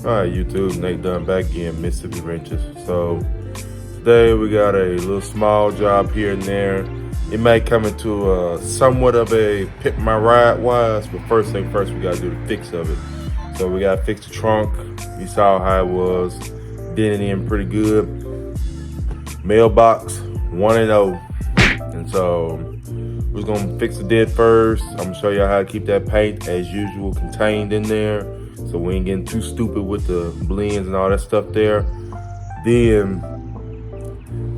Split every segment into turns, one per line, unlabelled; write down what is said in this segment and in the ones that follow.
Alright, YouTube, Nate Dunn back again, Mississippi Wrenches. So today we got a little small job here and there. It may come into somewhat of a pick my ride wise, but first thing first, we gotta do the fix of it. So we gotta fix the trunk. You saw how it was, did it in pretty good. Mailbox 1-0, and so we're gonna fix the dent first. I'm gonna show y'all how to keep that paint as usual contained in there, so we ain't getting too stupid with the blends and all that stuff there. Then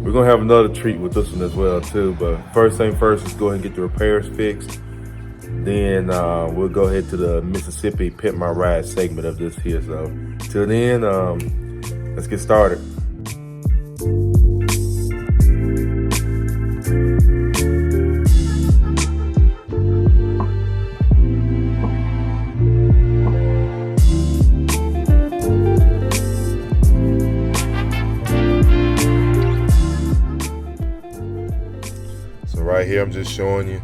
we're gonna have another treat with this one as well too. But first thing first, let's go ahead and get the repairs fixed. Then we'll go ahead to the Mississippi Pimp My Ride segment of this here. So till then, let's get started. Right here, I'm just showing you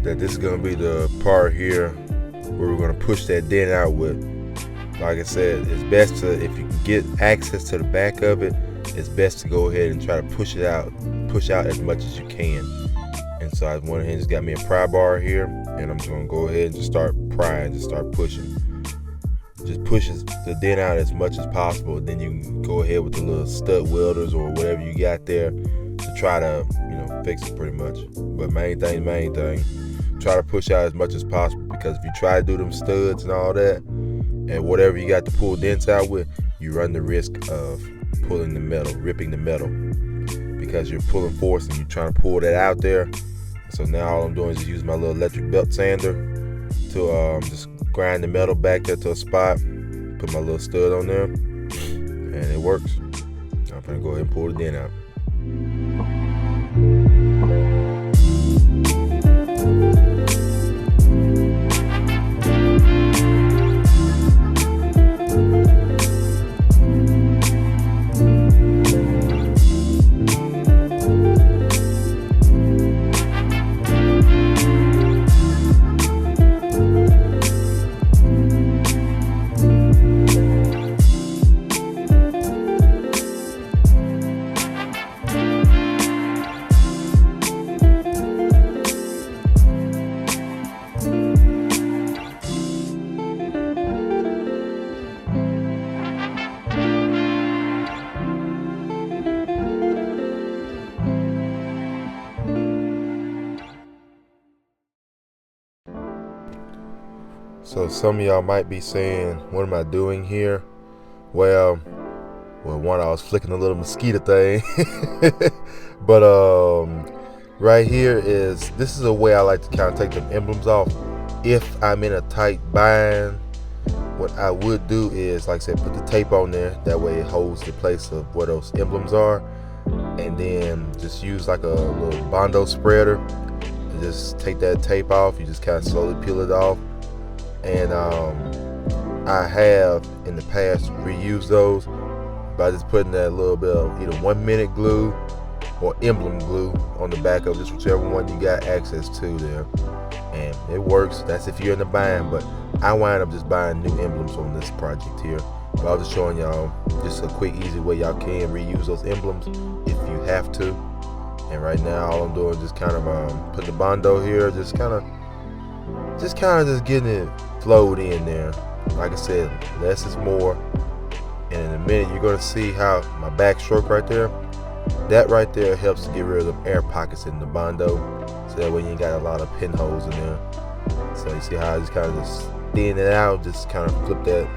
that this is gonna be the part here where we're gonna push that dent out with. Like I said, it's best to, if you can get access to the back of it, it's best to go ahead and try to push out as much as you can. And so I went ahead and just got me a pry bar here, and I'm just gonna go ahead and just start prying, just start pushing. Just pushes the dent out as much as possible. Then you can go ahead with the little stud welders or whatever you got there to try to, fix it pretty much. But main thing, try to push out as much as possible, because if you try to do them studs and all that, and whatever you got to pull dents out with, you run the risk of pulling the metal, ripping the metal, because you're pulling force and you're trying to pull that out there. So now all I'm doing is just use my little electric belt sander to just grind the metal back there to a spot, put my little stud on there, and it works. I'm gonna go ahead and pull the dent out. So some of y'all might be saying, what am I doing here? Well, one, I was flicking a little mosquito thing. But right here this is a way I like to kind of take them emblems off. If I'm in a tight bind, what I would do is, like I said, put the tape on there. That way it holds the place of where those emblems are. And then just use like a little Bondo spreader and just take that tape off. You just kind of slowly peel it off. And I have in the past reused those by just putting that little bit of either 1 minute glue or emblem glue on the back of just whichever one you got access to there, and it works. That's if you're in the bind, but I wind up just buying new emblems on this project here. But I was just showing y'all just a quick, easy way y'all can reuse those emblems if you have to. And right now, all I'm doing is just kind of put the Bondo here, just kind of getting it flowed in there. Like I said, less is more. And in a minute, you're gonna see how my backstroke right there, that right there helps to get rid of them air pockets in the Bondo, so that way you ain't got a lot of pinholes in there. So you see how I just kind of just thin it out, just kind of flip that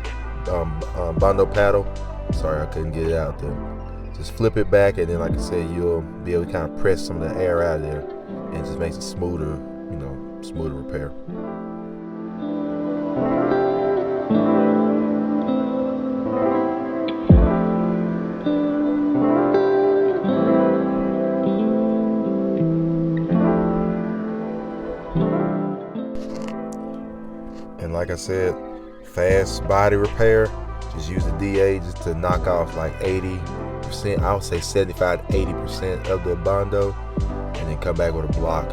Bondo paddle. Sorry, I couldn't get it out there. Just flip it back, and then, like I said, you'll be able to kind of press some of the air out of there, and it just makes it smoother, smoother repair. And like I said, fast body repair, just use the DA just to knock off like 80%, I would say 75 to 80% of the Bondo, and then come back with a block.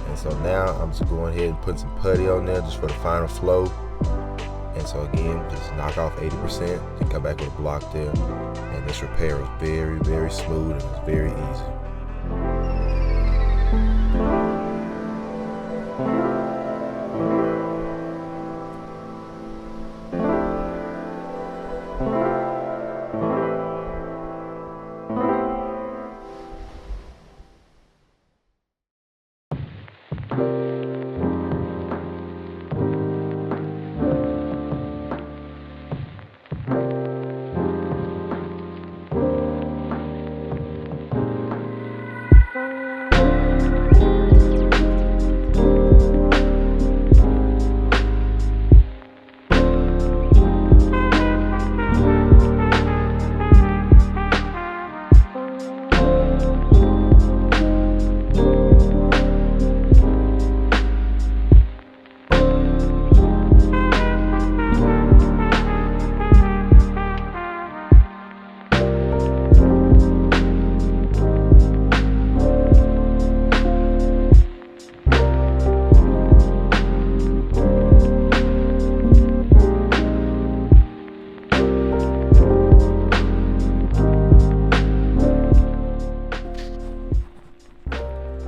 And so now I'm just going ahead and putting some putty on there just for the final flow. And so again, just knock off 80%, you come back with a block there, and this repair is very, very smooth and it's very easy.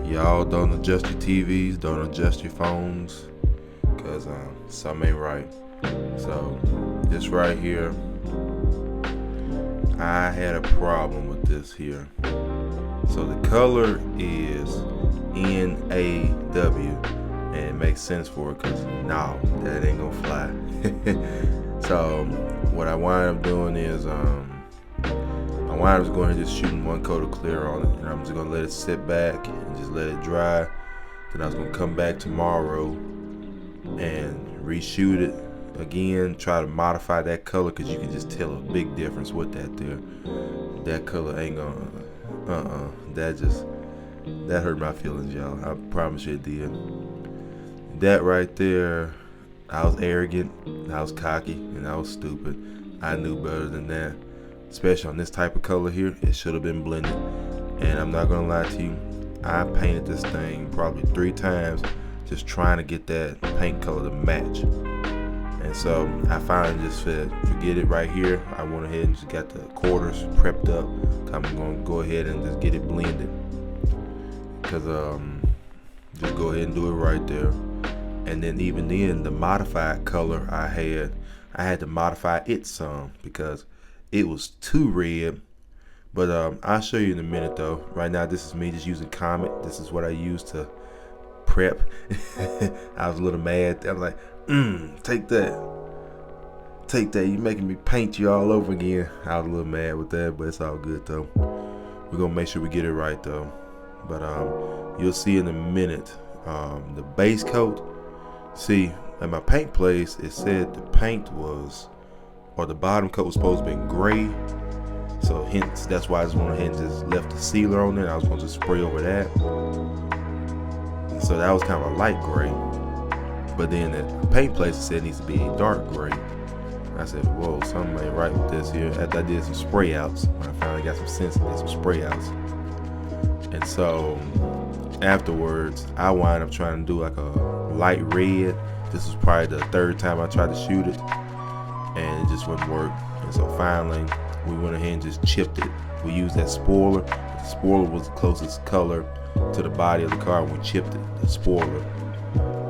Y'all don't adjust your TVs, don't adjust your phones, because something ain't right. So this right here, I had a problem with this here. So the color is NAW, and it makes sense for it, because no, that ain't gonna fly. So what I wind up doing is I wind up going to just shooting one coat of clear on it, and I'm just gonna let it sit back and just let it dry. Then I was gonna come back tomorrow and reshoot it again, try to modify that color, because you can just tell a big difference with that there. That color ain't gonna that hurt my feelings, y'all. I promise you it did. That right there, I was arrogant, I was cocky, and I was stupid. I knew better than that. Especially on this type of color here, it should have been blended. And I'm not gonna lie to you, I painted this thing probably 3 times just trying to get that paint color to match. And so I finally just said, forget it right here. I went ahead and just got the quarters prepped up. I'm gonna go ahead and just get it blended, because just go ahead and do it right there. And then even then, the modified color I had to modify it some, because it was too red. But I'll show you in a minute though. Right now, this is me just using Comet. This is what I use to prep. I was a little mad. I was like, take that. You're making me paint you all over again. I was a little mad with that, but it's all good though. We're gonna make sure we get it right though. But you'll see in a minute, the base coat. See, at my paint place, it said the paint was, or the bottom coat was supposed to be gray. So hence, that's why I just went ahead and just left the sealer on there. I was going to just spray over that. And so that was kind of a light gray. But then at the paint place, it said it needs to be a dark gray. I said, whoa, something ain't right with this here. After I did some spray outs, when I finally got some sense and did some spray outs. And so afterwards, I wound up trying to do like a light red. This was probably the 3rd time I tried to shoot it, and it just wouldn't work. And so finally, we went ahead and just chipped it. We used that spoiler. The spoiler was the closest color to the body of the car. We chipped it, the spoiler,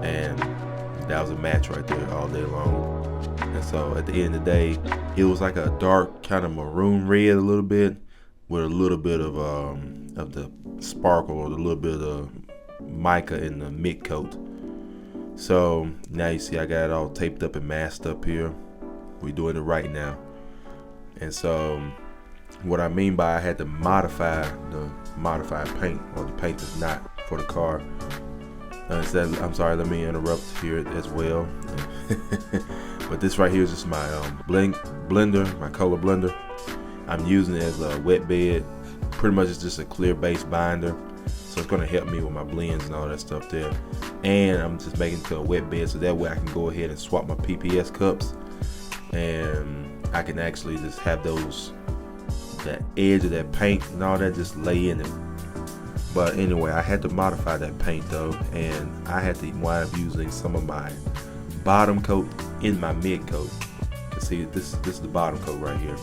and that was a match right there all day long. And so at the end of the day, it was like a dark kind of maroon red a little bit, with a little bit of the sparkle, or a little bit of mica in the mid coat. So now you see I got it all taped up and masked up here. We're doing it right now. And so what I mean by I had to modify the modified paint, or the paint that's not for the car. I'm sorry, let me interrupt here as well. But this right here is just my blender, my color blender. I'm using it as a wet bed. Pretty much it's just a clear base binder. So it's gonna help me with my blends and all that stuff there. And I'm just making it to a wet bed, so that way I can go ahead and swap my PPS cups, and I can actually just have that edge of that paint and all that just lay in it. But anyway, I had to modify that paint though, and I had to wind up using some of my bottom coat in my mid coat. See, this is the bottom coat right here,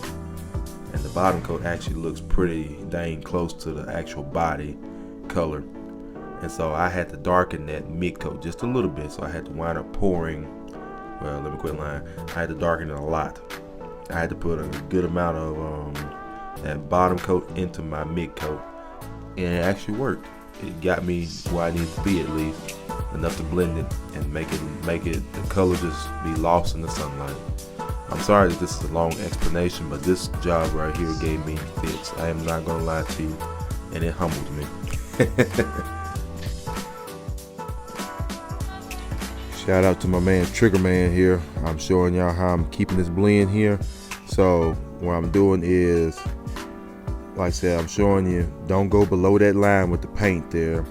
and the bottom coat actually looks pretty dang close to the actual body color, and so I had to darken that mid coat just a little bit. So I had to wind up pouring, well, let me quit lying, I had to darken it a lot. I had to put a good amount of that bottom coat into my mid coat, and it actually worked. It got me where I needed to be, at least enough to blend it and make it the color just be lost in the sunlight. I'm sorry that this is a long explanation, but this job right here gave me fits. I am not gonna lie to you, and it humbled me. Shout out to my man Trigger Man here. I'm showing y'all how I'm keeping this blend here. So what I'm doing is, like I said, I'm showing you, don't go below that line with the paint there.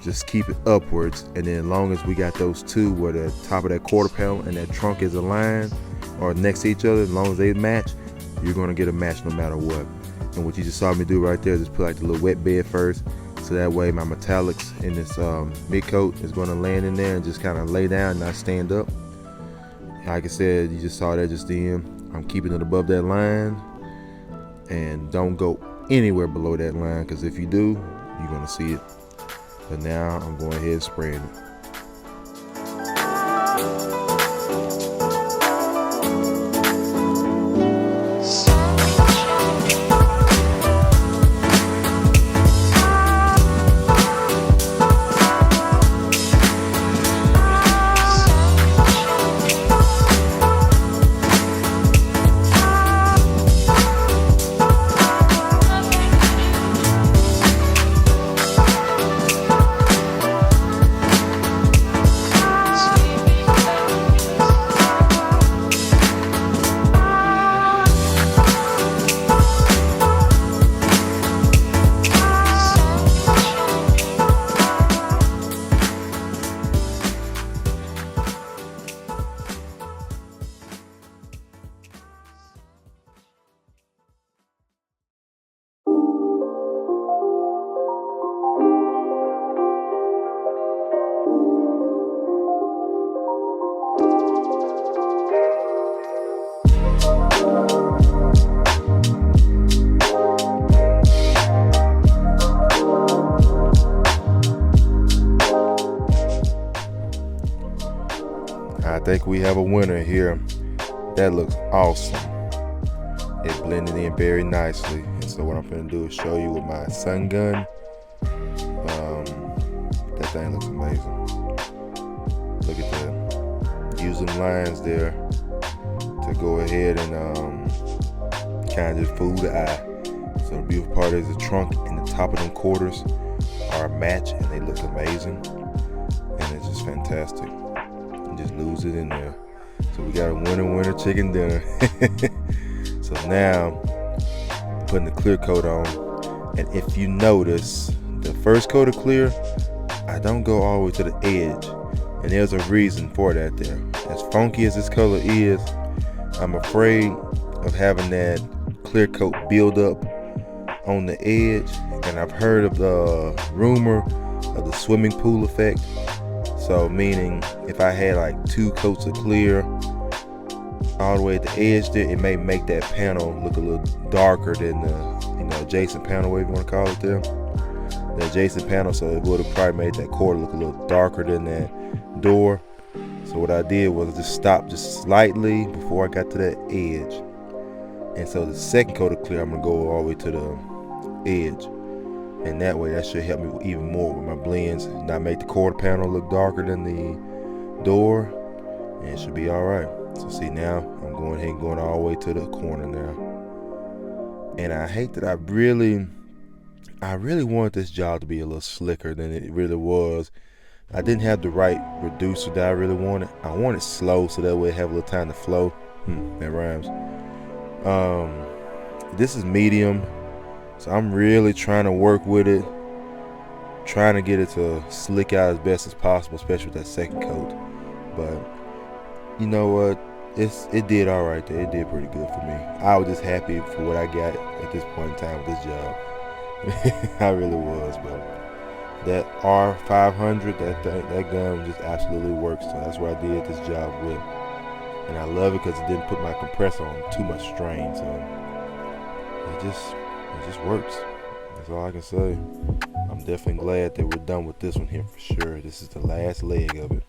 Just keep it upwards, and then as long as we got those two where the top of that quarter panel and that trunk is aligned or next to each other, as long as they match, you're gonna get a match no matter what. And what you just saw me do right there, just put like the little wet bed first, so that way my metallics in this mid coat is gonna land in there and just kind of lay down, not stand up. Like I said, you just saw that just then. I'm keeping it above that line, and don't go anywhere below that line, because if you do, you're gonna see it. But now I'm going ahead and spraying it. I think we have a winner here. That looks awesome. It blended in very nicely. And so what I'm gonna do is show you with my sun gun. That thing looks amazing. Look at that. Using lines there to go ahead and kind of just fool the eye. So the beautiful part is the trunk and the top of them quarters are a match, and they look amazing. And it's just fantastic. Just lose it in there. So we got a winner chicken dinner. So now putting the clear coat on, and if you notice the first coat of clear, I don't go all the way to the edge, and there's a reason for that there. As funky as this color is, I'm afraid of having that clear coat build up on the edge, and I've heard of the rumor of the swimming pool effect. So meaning if I had like 2 coats of clear all the way at the edge there, it may make that panel look a little darker than the adjacent panel, whatever you want to call it there. The adjacent panel, so it would have probably made that quarter look a little darker than that door. So what I did was just stop just slightly before I got to that edge. And so the second coat of clear, I'm gonna go all the way to the edge. And that way, that should help me even more with my blends. Not make the quarter panel look darker than the door, and it should be all right. So see, now I'm going ahead and going all the way to the corner now. And I hate that I really wanted this job to be a little slicker than it really was. I didn't have the right reducer that I really wanted. I wanted slow, so that way it have a little time to flow. That rhymes. This is medium. So I'm really trying to work with it, trying to get it to slick out as best as possible, especially with that second coat. But you know what? It did all right there. It did pretty good for me. I was just happy for what I got at this point in time with this job. I really was. But that R500, that gun just absolutely works. So that's what I did this job with, and I love it because it didn't put my compressor on too much strain. So it just works. That's all I can say. I'm definitely glad that we're done with this one here for sure. This is the last leg of it.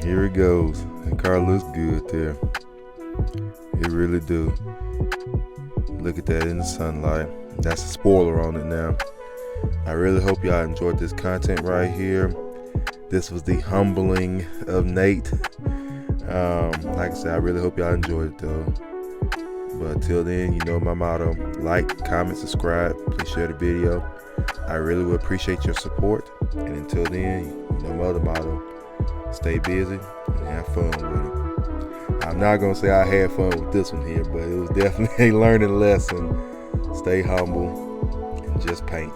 Here it goes. That car looks good there. It really do. Look at that in the sunlight. That's a spoiler on it now. I really hope y'all enjoyed this content right here. This was the humbling of Nate. Like I said, I really hope y'all enjoyed it though. But until then, you know my motto: like, comment, subscribe, please share the video. I really would appreciate your support. And until then, you know my other motto: stay busy and have fun with it. I'm not gonna say I had fun with this one here, but it was definitely a learning lesson. Stay humble and just paint.